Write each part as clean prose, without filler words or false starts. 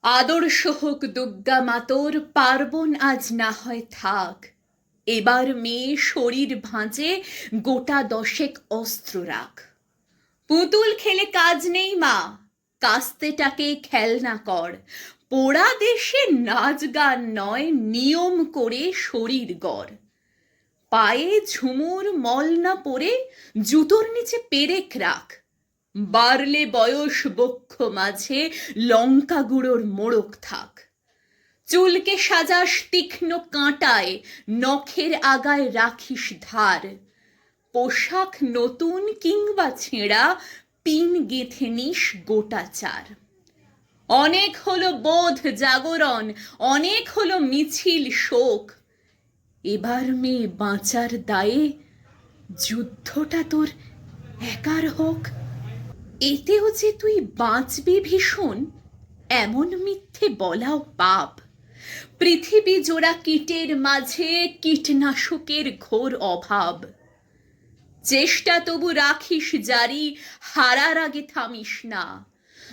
আদর্শ হোক দুর্গা মাতোর, পার্বণ আজ না হয় থাক। এবার মেয়ে শরীর ভাঁজে, গোটা দশেক অস্ত্র রাখ। পুতুল খেলে কাজ নেই মা, কাস্তেটাকে খেলনা কর। পোড়া দেশে নাচ গান নয়, নিয়ম করে শরীর গড়। পায়ে ঝুমুর মল না পরে, জুতোর নিচে পেরেক রাখ। বাড়লে বয়স বক্ষ মাঝে, লঙ্কা গুঁড়োর মোড়ক থাক। চুলকে সাজাস তীক্ষ্ণ কাঁটায়, নখের আগায় রাখিস ধার। পোশাক নতুন কিংবা ছেঁড়া, পিন গেঁথে নিস গোটা চার। অনেক হলো বোধ জাগরণ, অনেক হলো মিছিল শোক। এবার মেয়ে বাঁচার দায়ে, যুদ্ধটা তোর একার হোক। এতেও যে তুই বাঁচবি ভীষণ, এমন মিথ্যে বলাও পাপ। পৃথিবী জোড়া কীটের মাঝে, কীটনাশকের ঘোর অভাব। চেষ্টা তবু রাখিস জারি, হারার আগে থামিস না।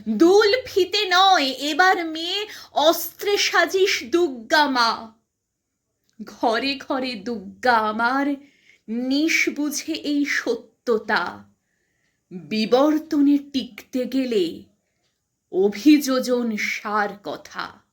দুল ফিতে নয় এবার মেয়ে, অস্ত্রে সাজিস দুর্গা মা। ঘরে ঘরে দুর্গা আমার, নিশ বুঝে এই সত্যতা। বিবর্তনে টিকতে গেলে অভিযোজন সার কথা।